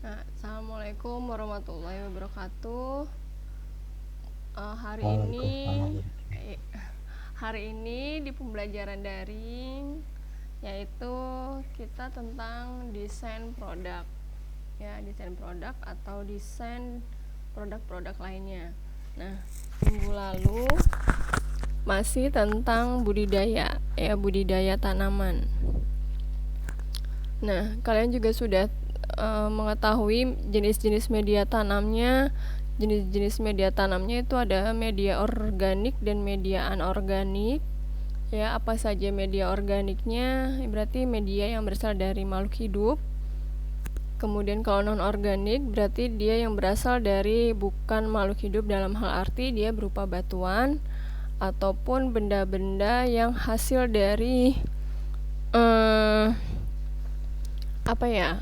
Assalamualaikum warahmatullahi wabarakatuh. Hari ini Waalaikumsalam. eh, hari ini di pembelajaran daring yaitu kita tentang desain produk. Ya, desain produk atau desain produk-produk lainnya. Nah, minggu lalu masih tentang budidaya, ya budidaya tanaman. Nah, kalian juga sudah mengetahui jenis-jenis media tanamnya. Jenis-jenis media tanamnya itu ada media organik dan media anorganik. Ya, apa saja media organiknya? Berarti media yang berasal dari makhluk hidup. Kemudian kalau non organik berarti dia yang berasal dari bukan makhluk hidup, dalam hal arti dia berupa batuan ataupun benda-benda yang hasil dari apa ya?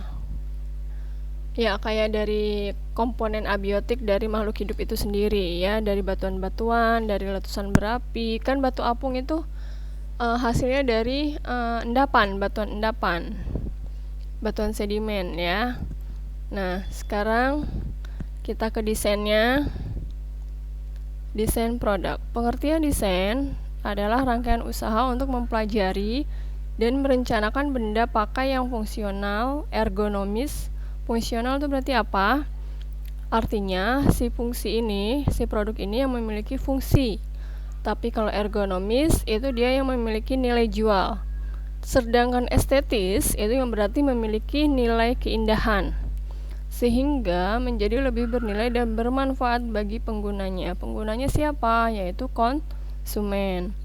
Ya, kayak dari komponen abiotik dari makhluk hidup itu sendiri, ya, dari batuan-batuan, dari letusan berapi. Kan batu apung itu hasilnya dari batuan endapan, batuan sedimen, ya. Nah, sekarang kita ke desainnya. Desain produk. Pengertian desain adalah rangkaian usaha untuk mempelajari dan merencanakan benda pakai yang fungsional, ergonomis. Fungsional itu berarti apa? Artinya si produk ini yang memiliki fungsi. Tapi kalau ergonomis itu dia yang memiliki nilai jual. Sedangkan estetis itu yang berarti memiliki nilai keindahan, sehingga menjadi lebih bernilai dan bermanfaat bagi penggunanya. Penggunanya siapa? Yaitu konsumen.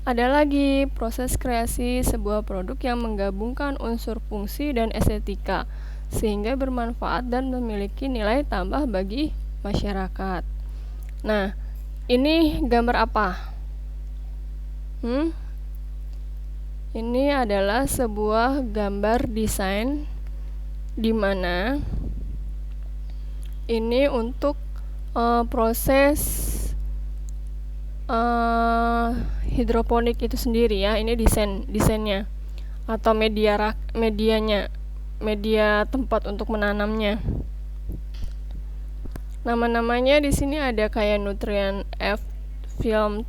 Ada lagi proses kreasi sebuah produk yang menggabungkan unsur fungsi dan estetika, sehingga bermanfaat dan memiliki nilai tambah bagi masyarakat. Nah, ini gambar apa? Ini adalah sebuah gambar desain di mana ini untuk proses hidroponik itu sendiri, ya. Ini desainnya atau medianya, media tempat untuk menanamnya. Nama-namanya di sini ada kayak nutrient F, film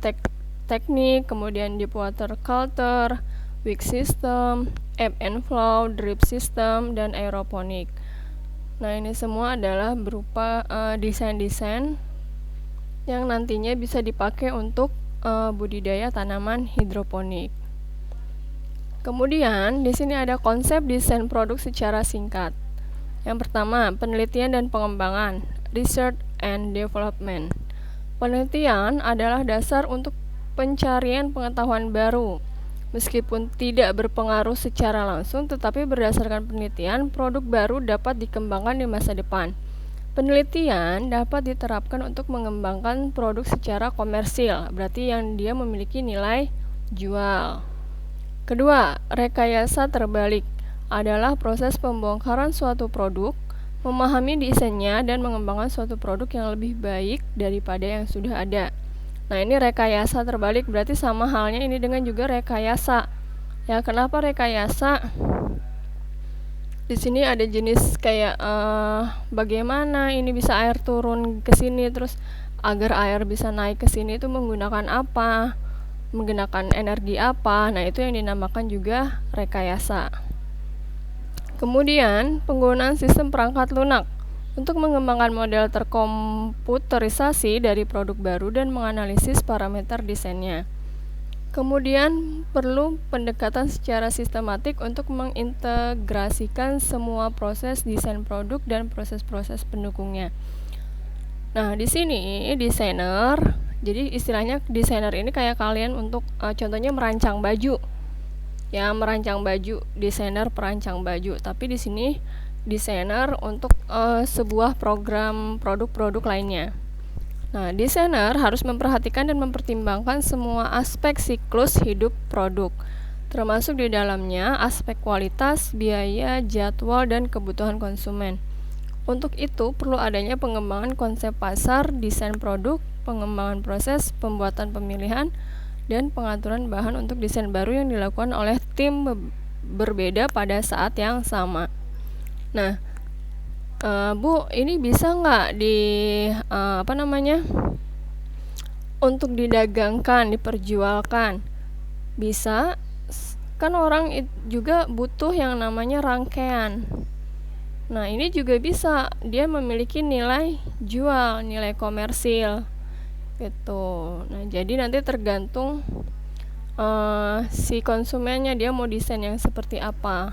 teknik, kemudian deep water culture, wick system, ebb and flow, drip system, dan aeroponik. Nah, ini semua adalah berupa desain-desain yang nantinya bisa dipakai untuk budidaya tanaman hidroponik. Kemudian di sini ada konsep desain produk secara singkat. Yang pertama, penelitian dan pengembangan, research and development. Penelitian adalah dasar untuk pencarian pengetahuan baru. Meskipun tidak berpengaruh secara langsung, tetapi berdasarkan penelitian, produk baru dapat dikembangkan di masa depan. Penelitian dapat diterapkan untuk mengembangkan produk secara komersil, berarti yang dia memiliki nilai jual. Kedua, rekayasa terbalik adalah proses pembongkaran suatu produk, memahami desainnya, dan mengembangkan suatu produk yang lebih baik daripada yang sudah ada. Nah, ini rekayasa terbalik, berarti sama halnya ini dengan juga rekayasa. Ya, kenapa rekayasa? Di sini ada jenis kayak bagaimana ini bisa air turun ke sini, terus agar air bisa naik ke sini itu menggunakan apa? Menggunakan energi apa? Nah, itu yang dinamakan juga rekayasa. Kemudian, penggunaan sistem perangkat lunak untuk mengembangkan model terkomputerisasi dari produk baru dan menganalisis parameter desainnya. Kemudian, perlu pendekatan secara sistematik untuk mengintegrasikan semua proses desain produk dan proses-proses pendukungnya. Nah, di sini desainer, jadi istilahnya desainer ini kayak kalian untuk contohnya merancang baju. Ya, merancang baju, desainer perancang baju. Tapi di sini desainer untuk sebuah program produk-produk lainnya. Nah, desainer harus memperhatikan dan mempertimbangkan semua aspek siklus hidup produk, termasuk di dalamnya aspek kualitas, biaya, jadwal, dan kebutuhan konsumen. Untuk itu, perlu adanya pengembangan konsep pasar, desain produk, pengembangan proses, pembuatan pemilihan, dan pengaturan bahan untuk desain baru yang dilakukan oleh tim berbeda pada saat yang sama. Nah, Bu, ini bisa nggak untuk didagangkan, diperjualkan? Bisa, kan orang juga butuh yang namanya rangkaian. Nah, ini juga bisa, dia memiliki nilai jual, nilai komersil gitu. Nah, jadi nanti tergantung si konsumennya, dia mau desain yang seperti apa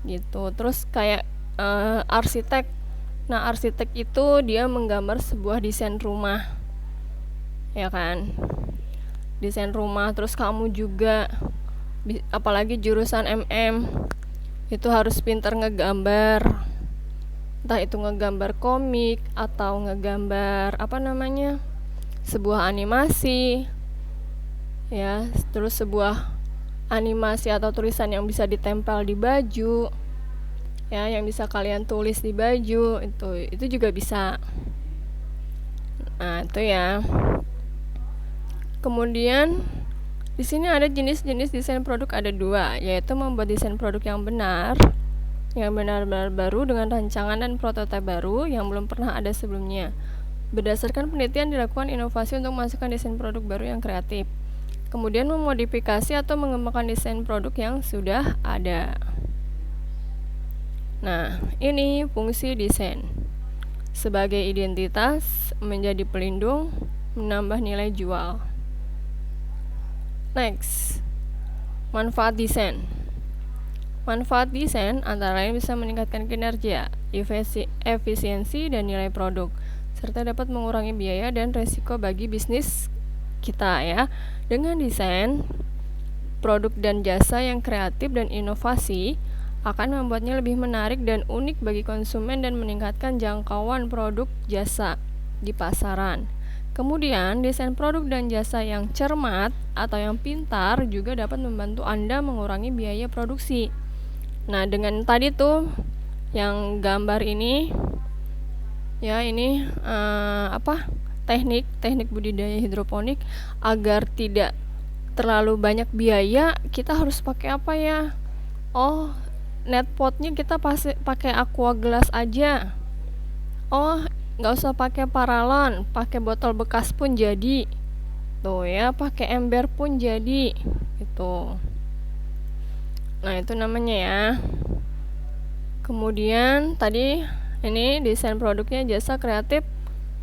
gitu. Terus kayak arsitek. Nah, arsitek itu dia menggambar sebuah desain rumah, ya kan, desain rumah. Terus kamu juga apalagi jurusan itu harus pintar ngegambar, entah itu ngegambar komik atau ngegambar sebuah animasi, ya. Terus sebuah animasi atau tulisan yang bisa ditempel di baju, ya, yang bisa kalian tulis di baju, itu juga bisa. Nah, itu ya. Kemudian di sini ada jenis-jenis desain produk, ada 2, yaitu membuat desain produk yang benar-benar baru dengan rancangan dan prototipe baru yang belum pernah ada sebelumnya. Berdasarkan penelitian dilakukan inovasi untuk memasukkan desain produk baru yang kreatif. Kemudian memodifikasi atau mengembangkan desain produk yang sudah ada. Nah, ini fungsi desain. Sebagai identitas, menjadi pelindung, menambah nilai jual. Next, manfaat desain. Manfaat desain antara lain bisa meningkatkan kinerja, efisiensi, dan nilai produk, serta dapat mengurangi biaya dan resiko bagi bisnis kita, ya. Dengan desain, produk dan jasa yang kreatif dan inovasi akan membuatnya lebih menarik dan unik bagi konsumen dan meningkatkan jangkauan produk jasa di pasaran. Kemudian, desain produk dan jasa yang cermat atau yang pintar juga dapat membantu Anda mengurangi biaya produksi. Nah, dengan tadi tuh yang gambar ini, ya, ini teknik budidaya hidroponik. Agar tidak terlalu banyak biaya, kita harus pakai apa ya? Oh, net potnya kita pakai aqua gelas aja. Oh, nggak usah pakai paralon, pakai botol bekas pun jadi. Tuh ya, pakai ember pun jadi. Gitu. Nah, itu namanya ya. Kemudian tadi ini desain produknya jasa kreatif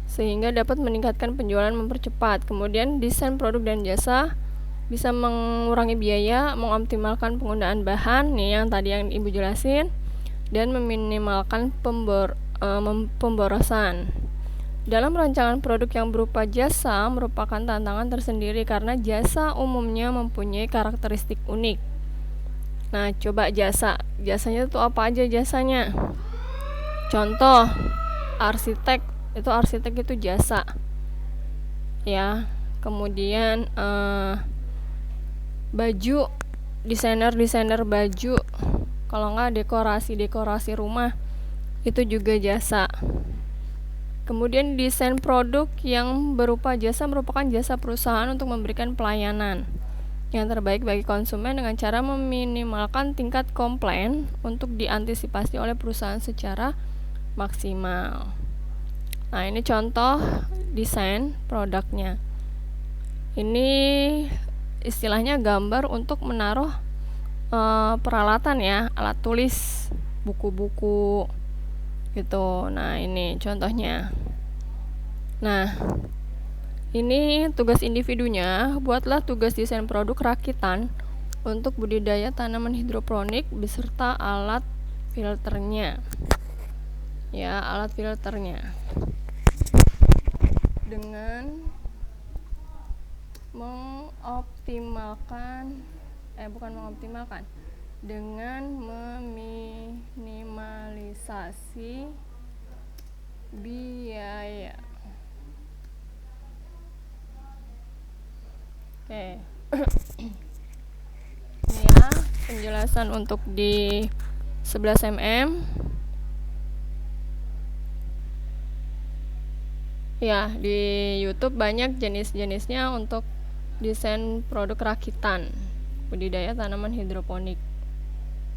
sehingga dapat meningkatkan penjualan, mempercepat. Kemudian desain produk dan jasa bisa mengurangi biaya, mengoptimalkan penggunaan bahan, nih yang tadi yang Ibu jelasin, dan meminimalkan pemborosan. Dalam rancangan produk yang berupa jasa merupakan tantangan tersendiri karena jasa umumnya mempunyai karakteristik unik. Nah, coba jasanya itu apa aja jasanya? Contoh, arsitek itu jasa, ya. Kemudian baju, desainer baju, kalau nggak dekorasi rumah, itu juga jasa. Kemudian desain produk yang berupa jasa merupakan jasa perusahaan untuk memberikan pelayanan yang terbaik bagi konsumen dengan cara meminimalkan tingkat komplain untuk diantisipasi oleh perusahaan secara maksimal. Nah, ini contoh desain produknya. Ini istilahnya gambar untuk menaruh peralatan, ya, alat tulis, buku-buku gitu. Nah, ini contohnya. Nah, ini tugas individunya, buatlah tugas desain produk rakitan untuk budidaya tanaman hidroponik beserta alat filternya. Ya, alat filternya. Dengan dengan meminimalisasi biaya. Oke. Ini ya penjelasan untuk di 11 mm. Ya, di YouTube banyak jenis-jenisnya untuk desain produk rakitan budidaya tanaman hidroponik.